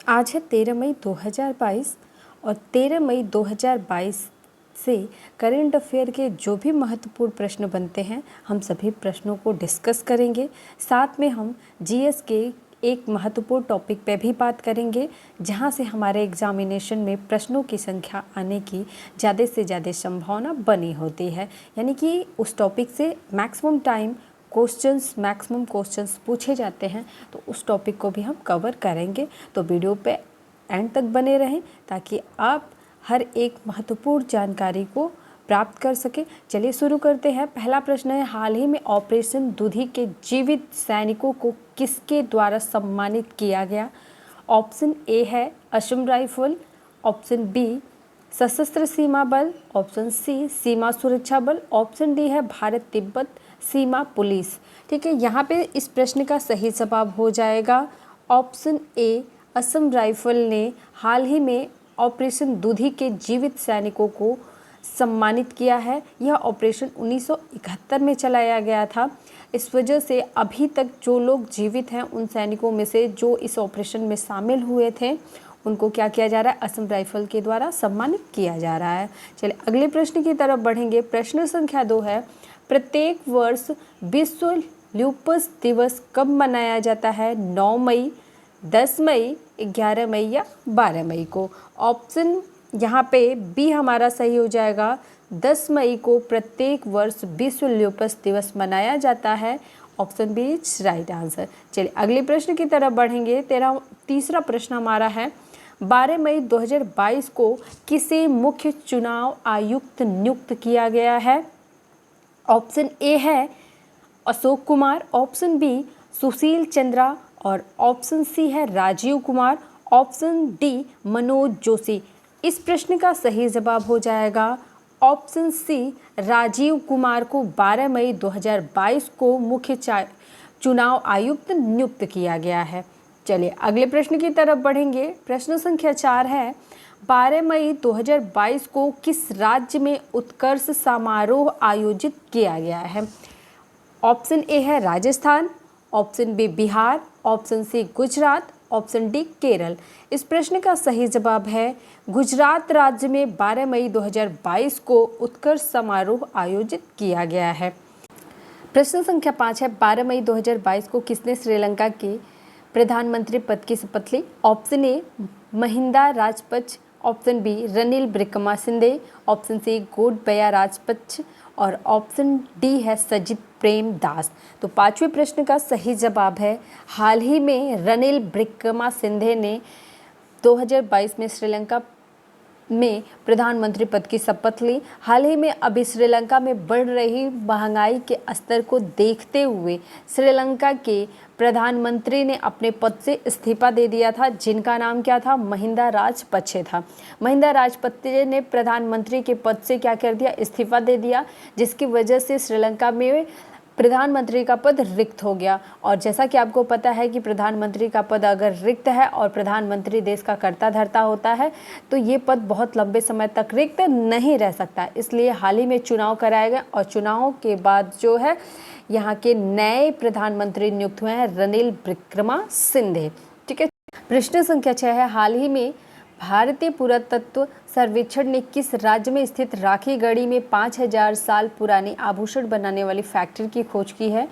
आज है 13 मई 2022 और 13 मई 2022 से करेंट अफेयर के जो भी महत्वपूर्ण प्रश्न बनते हैं हम सभी प्रश्नों को डिस्कस करेंगे। साथ में हम जीएस के एक महत्वपूर्ण टॉपिक पे भी बात करेंगे जहां से हमारे एग्जामिनेशन में प्रश्नों की संख्या आने की ज़्यादा से ज़्यादा संभावना बनी होती है, यानी कि उस टॉपिक से मैक्सिमम क्वेश्चंस पूछे जाते हैं, तो उस टॉपिक को भी हम कवर करेंगे। तो वीडियो पे एंड तक बने रहें ताकि आप हर एक महत्वपूर्ण जानकारी को प्राप्त कर सके। चलिए शुरू करते हैं। पहला प्रश्न है, हाल ही में ऑपरेशन दुधी के जीवित सैनिकों को किसके द्वारा सम्मानित किया गया? ऑप्शन ए है असम राइफल, ऑप्शन बी सशस्त्र सीमा बल, ऑप्शन सी सीमा सुरक्षा बल, ऑप्शन डी है भारत तिब्बत सीमा पुलिस। ठीक है, यहाँ पे इस प्रश्न का सही जवाब हो जाएगा ऑप्शन ए, असम राइफल ने हाल ही में ऑपरेशन दुधी के जीवित सैनिकों को सम्मानित किया है। यह ऑपरेशन 1971 में चलाया गया था। इस वजह से अभी तक जो लोग जीवित हैं उन सैनिकों में से जो इस ऑपरेशन में शामिल हुए थे उनको क्या किया जा रहा है? असम राइफल के द्वारा सम्मानित किया जा रहा है। चलिए अगले प्रश्न की तरफ बढ़ेंगे। प्रश्न संख्या 2 है, प्रत्येक वर्ष विश्व ल्यूपस दिवस कब मनाया जाता है? 9 मई, 10 मई, 11 मई या 12 मई को? ऑप्शन यहाँ पे बी हमारा सही हो जाएगा। 10 मई को प्रत्येक वर्ष विश्व ल्यूपस दिवस मनाया जाता है। Option B is right answer. चलिए अगले प्रश्न की तरफ बढ़ेंगे। तीसरा प्रश्न हमारा है, 12 मई 2022 को किसे मुख्य चुनाव आयुक्त नियुक्त किया गया है? ऑप्शन ए है अशोक कुमार, ऑप्शन बी सुशील चंद्रा और ऑप्शन सी है राजीव कुमार, ऑप्शन डी मनोज जोशी। इस प्रश्न का सही जवाब हो जाएगा ऑप्शन सी, राजीव कुमार को 12 मई 2022 को मुख्य चुनाव आयुक्त नियुक्त किया गया है। चलिए अगले प्रश्न की तरफ बढ़ेंगे। प्रश्न संख्या 4 है, 12 मई 2022 को किस राज्य में उत्कर्ष समारोह आयोजित किया गया है? ऑप्शन ए है Rajasthan, option B Bihar, option C Gujarat, option D Kerala. इस प्रश्न का सही जवाब है गुजरात राज्य में 12 मई 2022 को उत्कर्ष समारोह आयोजित किया गया है। प्रश्न संख्या 5 है, 12 मई 2022 को किसने श्रीलंका के प्रधानमंत्री पद की शपथ ली? Option A Mahinda Rajapaksa, option B Ranil Wickremesinghe, option C Gotabaya Rajapaksa और ऑप्शन डी है सजित प्रेमदास। तो पांचवें प्रश्न का सही जवाब है हाल ही में रनिल विक्रमसिंघे ने 2022 में श्रीलंका में प्रधानमंत्री पद की शपथ ली। हाल ही में अभी श्रीलंका में बढ़ रही महंगाई के स्तर को देखते हुए श्रीलंका के प्रधानमंत्री ने अपने पद से इस्तीफा दे दिया था, जिनका नाम क्या था? महिंदा राजपक्षे था। महिंदा राजपक्षे ने प्रधानमंत्री के पद से क्या कर दिया? इस्तीफा दे दिया, जिसकी वजह से श्रीलंका में प्रधानमंत्री का पद रिक्त हो गया। और जैसा कि आपको पता है कि प्रधानमंत्री का पद अगर रिक्त है और प्रधानमंत्री देश का कर्ता धर्ता होता है तो ये पद बहुत लंबे समय तक रिक्त नहीं रह सकता। इसलिए हाल ही में चुनाव कराए गए और चुनाव के बाद जो है यहाँ के नए प्रधानमंत्री नियुक्त हुए हैं रनिल विक्रमसिंघे। ठीक है। प्रश्न संख्या 6 है, हाल ही में भारतीय पुरातत्व सर्वेक्षण ने किस राज्य में स्थित राखी गढ़ी में 5000 साल पुरानी आभूषण बनाने वाली फैक्ट्री की खोज की है?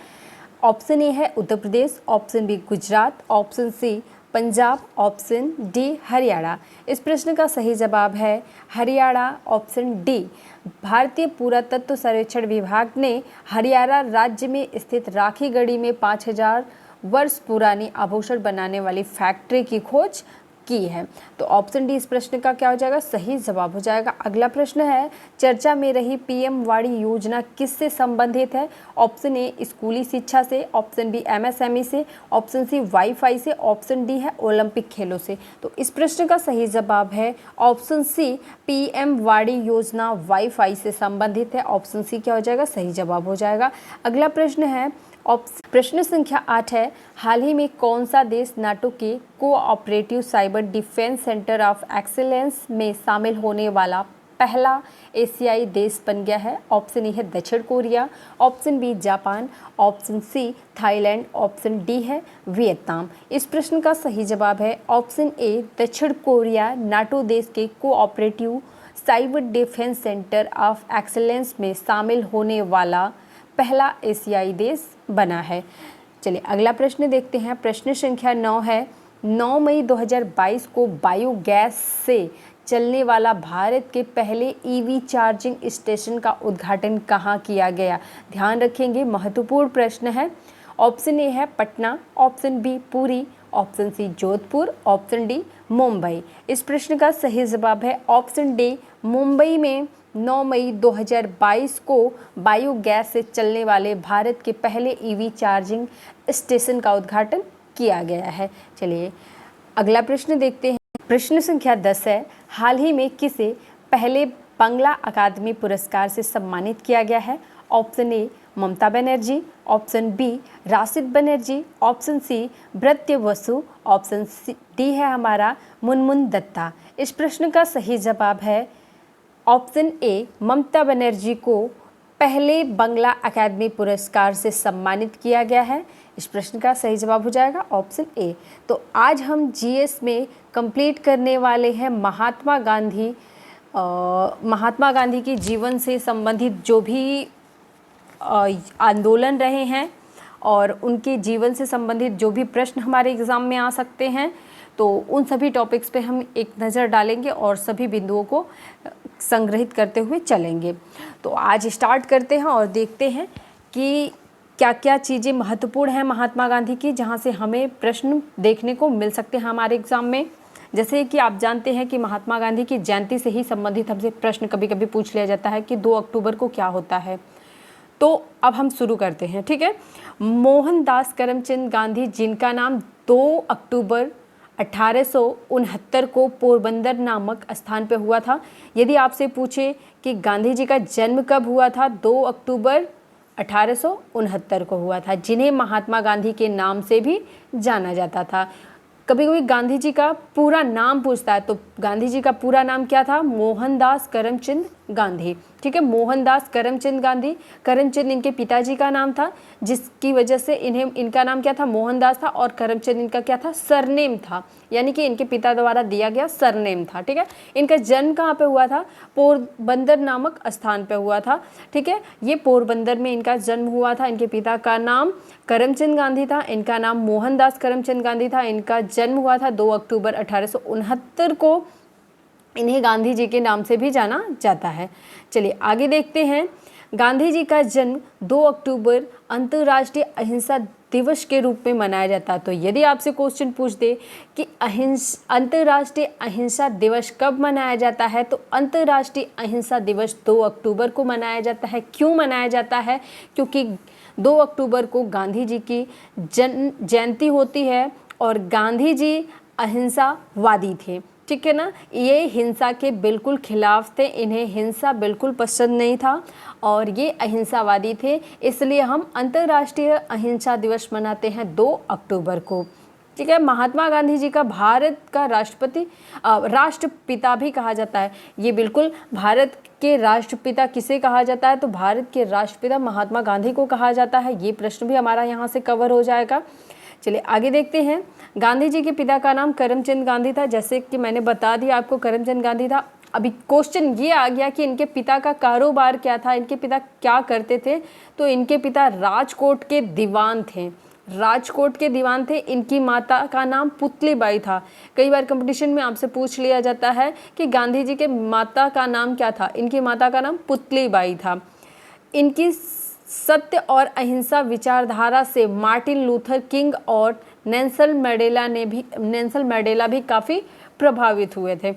ऑप्शन ए है Uttar Pradesh, option B Gujarat, option C Punjab, option D Haryana. इस प्रश्न का सही जवाब है हरियाणा, ऑप्शन डी। भारतीय पुरातत्व सर्वेक्षण विभाग ने हरियाणा राज्य में स्थित राखी गढ़ी में 5000 वर्ष पुरानी आभूषण बनाने वाली फैक्ट्री की खोज की है। तो ऑप्शन डी इस प्रश्न का क्या हो जाएगा? सही जवाब हो जाएगा। अगला प्रश्न है, चर्चा में रही पीएम वाड़ी योजना किससे संबंधित है? ऑप्शन ए स्कूली शिक्षा से, ऑप्शन बी एमएसएमई से, ऑप्शन सी वाईफाई से, ऑप्शन डी है ओलंपिक खेलों से। तो इस प्रश्न का सही जवाब है ऑप्शन सी, पीएम वाड़ी योजना वाईफाई से संबंधित है। ऑप्शन सी क्या हो जाएगा? सही जवाब हो जाएगा। अगला प्रश्न है, प्रश्न संख्या 8 है, हाल ही में कौन सा देश नाटो के cooperative cyber defence centre of excellence में शामिल होने वाला पहला एशियाई देश बन गया है? ऑप्शन ए है दक्षिण Korea, option B Japan, option C Thailand, option D है वियतनाम। इस प्रश्न का सही जवाब है ऑप्शन ए दक्षिण कोरिया नाटो देश के cooperative cyber defence centre of excellence में शामिल होने वाला पहला एशियाई देश बना है। चलिए अगला प्रश्न देखते हैं। प्रश्न संख्या 9 है, 9 मई 2022 को बायोगैस से चलने वाला भारत के पहले ईवी चार्जिंग स्टेशन का उद्घाटन कहाँ किया गया? ध्यान रखेंगे, महत्वपूर्ण प्रश्न है। ऑप्शन ए है Patna, option B Puri, option C Jodhpur, option D Mumbai. इस प्रश्न का सही जवाब है ऑप्शन डी मुंबई में 9 मई 2022 को बायोगैस से चलने वाले भारत के पहले ईवी चार्जिंग स्टेशन का उद्घाटन किया गया है। चलिए अगला प्रश्न देखते हैं। प्रश्न संख्या 10 है, हाल ही में किसे पहले बांग्ला अकादमी पुरस्कार से सम्मानित किया गया है? Option A Mamata Banerjee, option B Rashid Banerjee, option C Bratya Basu, option D है हमारा मुनमुन दत्ता। इस प्रश्न का सही जवाब है ऑप्शन ए ममता बनर्जी को पहले बांग्ला अकादमी पुरस्कार से सम्मानित किया गया है। इस प्रश्न का सही जवाब हो जाएगा ऑप्शन ए। तो आज हम जीएस में कंप्लीट करने वाले हैं महात्मा गांधी की जीवन से संबंधित जो भी आंदोलन रहे हैं और उनके जीवन से संबंधित जो भी प्रश्न हमारे एग्ज़ाम में आ सकते हैं, तो उन सभी टॉपिक्स पे हम एक नज़र डालेंगे और सभी बिंदुओं को संग्रहित करते हुए चलेंगे। तो आज स्टार्ट करते हैं और देखते हैं कि क्या क्या चीज़ें महत्वपूर्ण हैं महात्मा गांधी की, जहाँ से हमें प्रश्न देखने को मिल सकते हैं हमारे एग्ज़ाम में। जैसे कि आप जानते हैं कि महात्मा गांधी की जयंती से ही संबंधित हमसे प्रश्न कभी कभी पूछ लिया जाता है कि 2 अक्टूबर को क्या होता है। तो अब हम शुरू करते हैं, ठीक है। मोहनदास करमचंद गांधी, जिनका नाम 2 अक्टूबर 1869 को पोरबंदर नामक स्थान पर हुआ था। यदि आपसे पूछे कि गांधी जी का जन्म कब हुआ था, 2 अक्टूबर 1869 को हुआ था, जिन्हें महात्मा गांधी के नाम से भी जाना जाता था। कभी कभी गांधी जी का पूरा नाम पूछता है, तो गांधी जी का पूरा नाम क्या था? मोहनदास करमचंद गांधी, ठीक है। मोहनदास करमचंद गांधी, करमचंद इनके पिताजी का नाम था, जिसकी वजह से इनका नाम क्या था? मोहनदास था, और करमचंद इनका क्या था? सरनेम था, यानी कि इनके पिता द्वारा दिया गया सरनेम था, ठीक है। इनका जन्म कहाँ पे हुआ था? पोरबंदर नामक स्थान पे हुआ था, ठीक है। ये पोरबंदर में इनका जन्म हुआ था। इनके पिता का नाम करमचंद गांधी था, इनका नाम मोहनदास करमचंद गांधी था। इनका जन्म हुआ था 2 अक्टूबर 1869 को। इन्हें गांधी जी के नाम से भी जाना जाता है। चलिए आगे देखते हैं। गांधी जी का जन्म 2 अक्टूबर अंतर्राष्ट्रीय अहिंसा दिवस के रूप में मनाया जाता है। तो यदि आपसे क्वेश्चन पूछ दे कि अंतर्राष्ट्रीय अहिंसा दिवस कब मनाया जाता है, तो अंतर्राष्ट्रीय अहिंसा दिवस 2 अक्टूबर को मनाया जाता है। क्यों मनाया जाता है? क्योंकि 2 अक्टूबर को गांधी जी की जयंती होती है और गांधी जी अहिंसावादी थे, ठीक है ना। ये हिंसा के बिल्कुल खिलाफ थे, इन्हें हिंसा बिल्कुल पसंद नहीं था और ये अहिंसावादी थे। इसलिए हम अंतर्राष्ट्रीय अहिंसा दिवस मनाते हैं 2 अक्टूबर को, ठीक है। महात्मा गांधी जी का भारत का राष्ट्रपिता भी कहा जाता है। ये बिल्कुल, भारत के राष्ट्रपिता किसे कहा जाता है? तो भारत के राष्ट्रपिता महात्मा गांधी को कहा जाता है। ये प्रश्न भी हमारा यहाँ से कवर हो जाएगा। चलिए आगे देखते हैं। गांधी जी के पिता का नाम करमचंद गांधी था, जैसे कि मैंने बता दिया आपको, करमचंद गांधी था। अभी क्वेश्चन ये आ गया कि इनके पिता का कारोबार क्या था, इनके पिता क्या करते थे? तो इनके पिता राजकोट के दीवान थे, राजकोट के दीवान थे। इनकी माता का नाम पुतलीबाई था। कई बार कंपटीशन में आपसे पूछ लिया जाता है कि गांधी जी के माता का नाम क्या था? इनकी माता का नाम पुतलीबाई था। इनकी सत्य और अहिंसा विचारधारा से मार्टिन लूथर किंग और नेल्सन मंडेला भी काफ़ी प्रभावित हुए थे।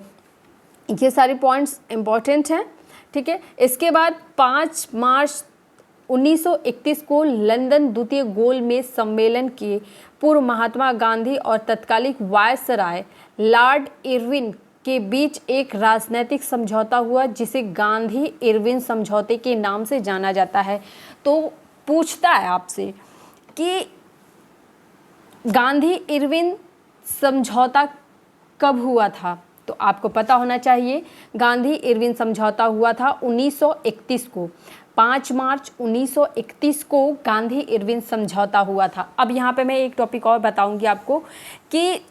ये सारे पॉइंट्स इंपॉर्टेंट हैं, ठीक है। इसके बाद 5 मार्च 1931 को लंदन द्वितीय गोलमेज सम्मेलन के पूर्व महात्मा गांधी और तत्कालिक वायसराय लॉर्ड इरविन के बीच एक राजनीतिक समझौता हुआ, जिसे गांधी इरविन समझौते के नाम से जाना जाता है। तो पूछता है आपसे कि गांधी इरविन समझौता कब हुआ था? तो आपको पता होना चाहिए गांधी इरविन समझौता हुआ था 1931 को। 5 मार्च 1931 को गांधी इरविन समझौता हुआ था। अब यहाँ पे मैं एक टॉपिक और बताऊंगी आपको कि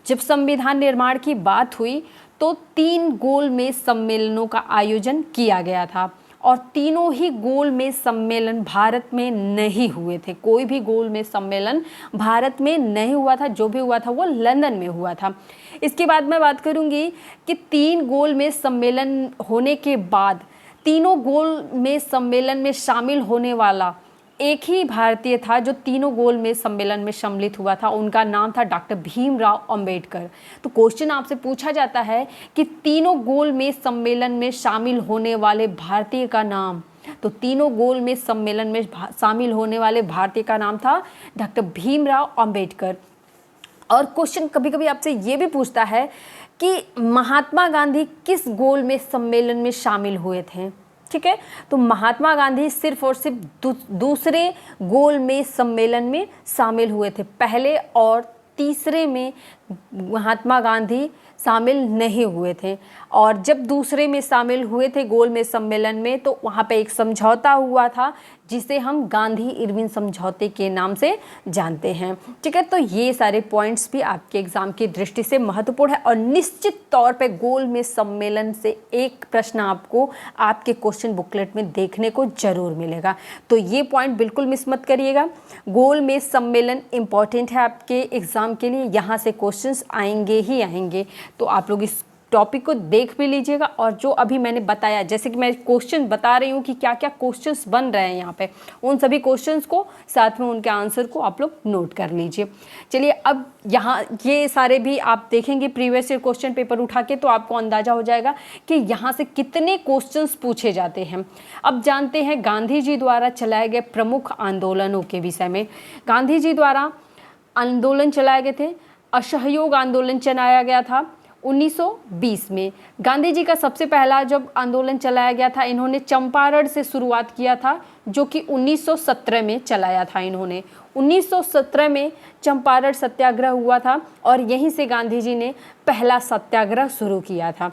जब संविधान निर्माण की बात हुई तो 3 गोलमेज सम्मेलनों का आयोजन किया गया था और तीनों ही गोलमेज सम्मेलन भारत में नहीं हुए थे। कोई भी गोलमेज सम्मेलन भारत में नहीं हुआ था, जो भी हुआ था वो लंदन में हुआ था। इसके बाद मैं बात करूंगी कि 3 गोलमेज सम्मेलन होने के बाद तीनों गोलमेज सम्मेलन में शामिल होने वाला एक ही भारतीय था जो तीनों गोलमेज सम्मेलन में सम्मिलित हुआ था। उनका नाम था डॉक्टर भीमराव अंबेडकर। तो क्वेश्चन आपसे पूछा जाता है कि तीनों गोलमेज सम्मेलन में शामिल होने वाले भारतीय का नाम, तो तीनों गोलमेज सम्मेलन में शामिल होने वाले भारतीय का नाम था डॉक्टर भीमराव अंबेडकर। और क्वेश्चन कभी कभी आपसे ये भी पूछता है कि महात्मा गांधी किस गोलमेज सम्मेलन में शामिल हुए थे। ठीक है, तो महात्मा गांधी सिर्फ और सिर्फ दूसरे गोलमेज सम्मेलन में शामिल हुए थे। पहले और तीसरे में महात्मा गांधी शामिल नहीं हुए थे। और जब दूसरे में शामिल हुए थे गोलमेज सम्मेलन में, तो वहाँ पे एक समझौता हुआ था जिसे हम गांधी इरविन समझौते के नाम से जानते हैं। ठीक है, तो ये सारे पॉइंट्स भी आपके एग्जाम की दृष्टि से महत्वपूर्ण है और निश्चित तौर पे गोलमेज सम्मेलन से एक प्रश्न आपको आपके क्वेश्चन बुकलेट में देखने को जरूर मिलेगा। तो ये पॉइंट बिल्कुल मिस मत करिएगा। गोलमेज सम्मेलन इंपॉर्टेंट है आपके एग्जाम के लिए, यहाँ से क्वेश्चंस आएंगे ही आएंगे। तो आप लोग इस टॉपिक को देख भी लीजिएगा और जो अभी मैंने बताया, जैसे कि मैं क्वेश्चन बता रही हूँ कि क्या क्या क्वेश्चंस बन रहे हैं यहाँ पे, उन सभी क्वेश्चंस को साथ में उनके आंसर को आप लोग नोट कर लीजिए। चलिए, अब यहाँ ये सारे भी आप देखेंगे प्रीवियस ईयर क्वेश्चन पेपर उठा के, तो आपको अंदाजा हो जाएगा कि यहाँ से कितने क्वेश्चंस पूछे जाते हैं। अब जानते हैं गांधी जी द्वारा चलाए गए प्रमुख आंदोलनों के विषय में। गांधी जी द्वारा आंदोलन चलाए गए थे। असहयोग आंदोलन चलाया गया था 1920 में। गांधी जी का सबसे पहला जब आंदोलन चलाया गया था, इन्होंने चंपारण से शुरुआत किया था, जो कि 1917 में चलाया था इन्होंने। 1917 में चंपारण सत्याग्रह हुआ था और यहीं से गांधी जी ने पहला सत्याग्रह शुरू किया था।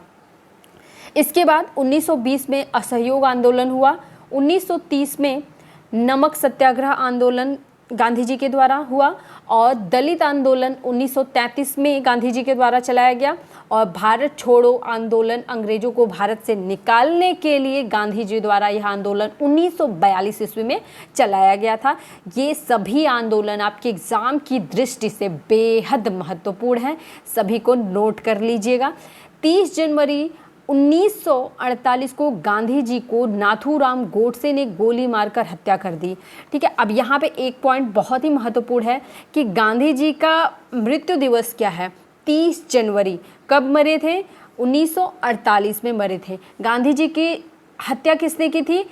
इसके बाद 1920 में असहयोग आंदोलन हुआ। 1930 में नमक सत्याग्रह आंदोलन गांधी जी के द्वारा हुआ और दलित आंदोलन 1933 में गांधी जी के द्वारा चलाया गया और भारत छोड़ो आंदोलन अंग्रेजों को भारत से निकालने के लिए गांधी जी द्वारा यह आंदोलन 1942 ईस्वी में चलाया गया था। ये सभी आंदोलन आपके एग्जाम की दृष्टि से बेहद महत्वपूर्ण हैं, सभी को नोट कर लीजिएगा। 30 जनवरी 1948 को गांधी जी को नाथूराम गोडसे ने गोली मारकर हत्या कर दी। ठीक है, अब यहाँ पे एक पॉइंट बहुत ही महत्वपूर्ण है कि गांधी जी का मृत्यु दिवस क्या है, 30 जनवरी। कब मरे थे? 1948 में मरे थे। गांधी जी की हत्या किसने की थी?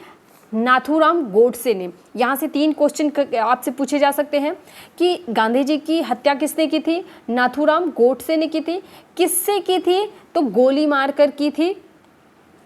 नाथूराम गोडसे ने। यहाँ से 3 क्वेश्चन आपसे पूछे जा सकते हैं कि गांधी जी की हत्या किसने की थी? नाथूराम गोडसे ने की थी। किससे की थी? तो गोली मारकर की थी।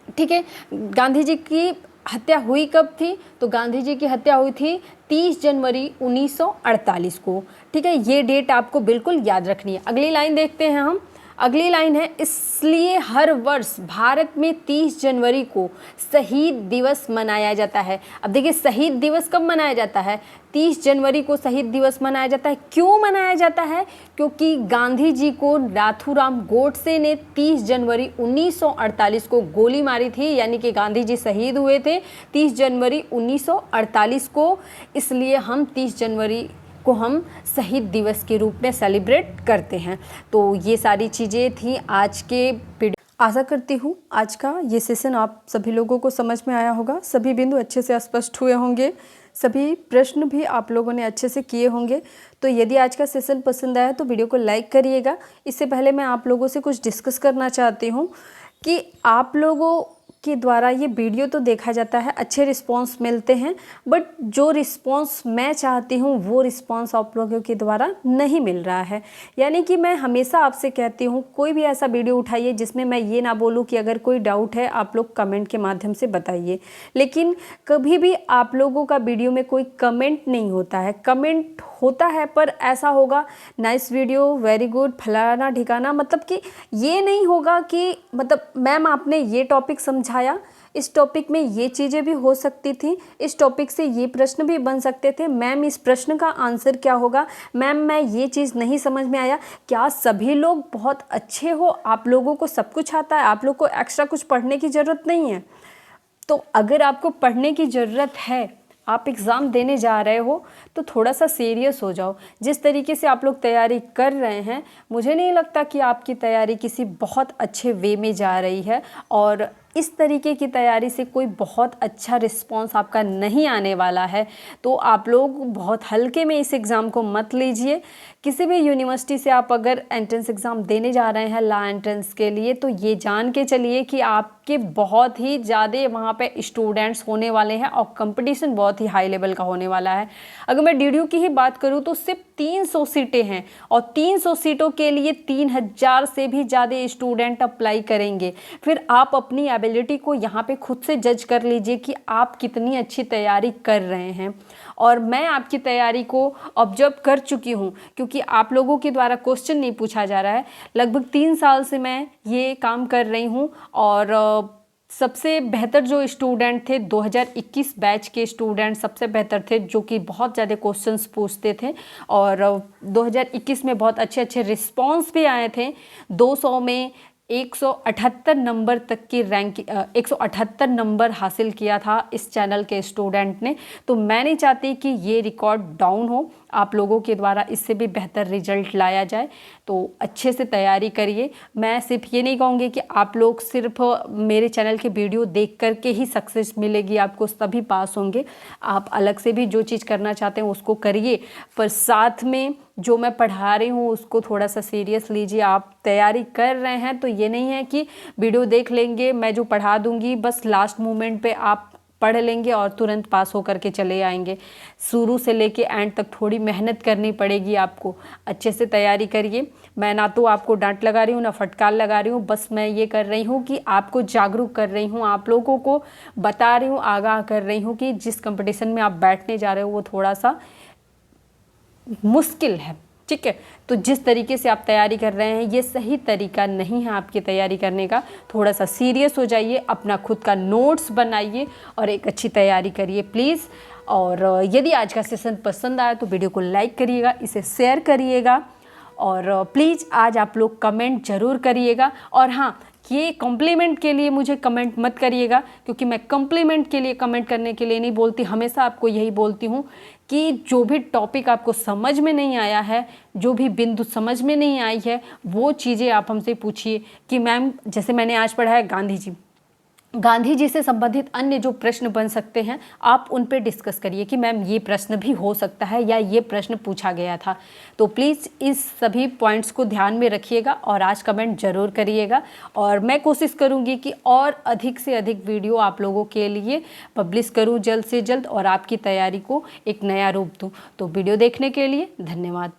ठीक है, गांधी जी की हत्या हुई कब थी? तो गांधी जी की हत्या हुई थी 30 जनवरी 1948 को। ठीक है, ये डेट आपको बिल्कुल याद रखनी है। अगली लाइन देखते हैं हम। अगली लाइन है, इसलिए हर वर्ष भारत में 30 जनवरी को शहीद दिवस मनाया जाता है। अब देखिए, शहीद दिवस कब मनाया जाता है? 30 जनवरी को शहीद दिवस मनाया जाता है। क्यों मनाया जाता है? क्योंकि गांधी जी को नाथूराम गोडसे ने 30 जनवरी 1948 को गोली मारी थी, यानी कि गांधी जी शहीद हुए थे 30 जनवरी 1948 को। इसलिए हम 30 जनवरी को हम शहीद दिवस के रूप में सेलिब्रेट करते हैं। तो ये सारी चीज़ें थी आज के वीडियो। आशा करती हूँ आज का ये सेशन आप सभी लोगों को समझ में आया होगा, सभी बिंदु अच्छे से स्पष्ट हुए होंगे, सभी प्रश्न भी आप लोगों ने अच्छे से किए होंगे। तो यदि आज का सेशन पसंद आया तो वीडियो को लाइक करिएगा। इससे पहले मैं आप लोगों से कुछ डिस्कस करना चाहती हूँ कि आप लोगों के द्वारा ये वीडियो तो देखा जाता है, अच्छे रिस्पांस मिलते हैं, बट जो रिस्पांस मैं चाहती हूँ वो रिस्पांस आप लोगों के द्वारा नहीं मिल रहा है। यानी कि मैं हमेशा आपसे कहती हूँ कोई भी ऐसा वीडियो उठाइए जिसमें मैं ये ना बोलूँ कि अगर कोई डाउट है आप लोग कमेंट के माध्यम से बताइए, लेकिन कभी भी आप लोगों का वीडियो में कोई कमेंट नहीं होता है। कमेंट होता है पर ऐसा होगा नाइस वीडियो, वेरी गुड, फलाना ठिकाना, मतलब कि ये नहीं होगा कि मतलब मैम आपने ये टॉपिक समझाया, इस टॉपिक में ये चीज़ें भी हो सकती थी, इस टॉपिक से ये प्रश्न भी बन सकते थे, मैम इस प्रश्न का आंसर क्या होगा, मैम मैं ये चीज़ नहीं समझ में आया। क्या सभी लोग बहुत अच्छे हो, आप लोगों को सब कुछ आता है, आप लोग को एक्स्ट्रा कुछ पढ़ने की ज़रूरत नहीं है? तो अगर आपको पढ़ने की ज़रूरत है, आप एग्ज़ाम देने जा रहे हो, तो थोड़ा सा सीरियस हो जाओ। जिस तरीके से आप लोग तैयारी कर रहे हैं, मुझे नहीं लगता कि आपकी तैयारी किसी बहुत अच्छे वे में जा रही है, और इस तरीके की तैयारी से कोई बहुत अच्छा रिस्पांस आपका नहीं आने वाला है। तो आप लोग बहुत हल्के में इस एग्ज़ाम को मत लीजिए। किसी भी यूनिवर्सिटी से आप अगर एंट्रेंस एग्ज़ाम देने जा रहे हैं लॉ एंट्रेंस के लिए, तो ये जान के चलिए कि आपके बहुत ही ज़्यादा वहाँ पे स्टूडेंट्स होने वाले हैं और कंपटीशन बहुत ही हाई लेवल का होने वाला है। अगर मैं DDU की ही बात करूँ तो सिर्फ 300 सीटें हैं, और 300 सीटों के लिए 3000 से भी ज़्यादा स्टूडेंट अप्लाई करेंगे। फिर आप अपनी एबिलिटी को यहाँ पे खुद से जज कर लीजिए कि आप कितनी अच्छी तैयारी कर रहे हैं। और मैं आपकी तैयारी को ऑब्जर्व कर चुकी हूँ, क्योंकि आप लोगों के द्वारा क्वेश्चन नहीं पूछा जा रहा है। लगभग 3 साल से मैं ये काम कर रही हूँ, और सबसे बेहतर जो स्टूडेंट थे 2021 बैच के स्टूडेंट सबसे बेहतर थे, जो कि बहुत ज़्यादा क्वेश्चंस पूछते थे, और 2021 में बहुत अच्छे अच्छे रिस्पांस भी आए थे। 200 में 178 नंबर तक की रैंक 178 नंबर हासिल किया था इस चैनल के स्टूडेंट ने। तो मैं नहीं चाहती कि ये रिकॉर्ड डाउन हो, आप लोगों के द्वारा इससे भी बेहतर रिजल्ट लाया जाए। तो अच्छे से तैयारी करिए। मैं सिर्फ ये नहीं कहूँगी कि आप लोग सिर्फ मेरे चैनल के वीडियो देख करके ही सक्सेस मिलेगी आपको, तभी पास होंगे। आप अलग से भी जो चीज़ करना चाहते हैं उसको करिए, पर साथ में जो मैं पढ़ा रही हूँ उसको थोड़ा सा सीरियस लीजिए। आप तैयारी कर रहे हैं तो ये नहीं है कि वीडियो देख लेंगे, मैं जो पढ़ा दूँगी बस लास्ट मोमेंट पे आप पढ़ लेंगे और तुरंत पास होकर के चले आएंगे। शुरू से लेके एंड तक थोड़ी मेहनत करनी पड़ेगी आपको। अच्छे से तैयारी करिए। मैं ना तो आपको डांट लगा रही हूँ ना फटकार लगा रही हूँ, बस मैं ये कर रही हूँ कि आपको जागरूक कर रही हूँ, आप लोगों को बता रही हूँ, आगाह कर रही हूँ कि जिस कंपटीशन में आप बैठने जा रहे हो वो थोड़ा सा मुश्किल है, ठीक है। तो जिस तरीके से आप तैयारी कर रहे हैं ये सही तरीका नहीं है आपकी तैयारी करने का। थोड़ा सा सीरियस हो जाइए, अपना खुद का नोट्स बनाइए और एक अच्छी तैयारी करिए प्लीज़। और यदि आज का सेशन पसंद आया तो वीडियो को लाइक करिएगा, इसे शेयर करिएगा, और प्लीज़ आज आप लोग कमेंट ज़रूर करिएगा। और हाँ, ये कॉम्प्लीमेंट के लिए मुझे कमेंट मत करिएगा, क्योंकि मैं कॉम्प्लीमेंट के लिए कमेंट करने के लिए नहीं बोलती, हमेशा आपको यही बोलती हूँ कि जो भी टॉपिक आपको समझ में नहीं आया है, जो भी बिंदु समझ में नहीं आई है, वो चीज़ें आप हमसे पूछिए कि मैम जैसे मैंने आज पढ़ा है गांधी जी से संबंधित अन्य जो प्रश्न बन सकते हैं आप उन पे डिस्कस करिए कि मैम ये प्रश्न भी हो सकता है या ये प्रश्न पूछा गया था। तो प्लीज़ इस सभी पॉइंट्स को ध्यान में रखिएगा और आज कमेंट ज़रूर करिएगा, और मैं कोशिश करूँगी कि और अधिक से अधिक वीडियो आप लोगों के लिए पब्लिश करूँ जल्द से जल्द और आपकी तैयारी को एक नया रूप दूँ। तो वीडियो देखने के लिए धन्यवाद।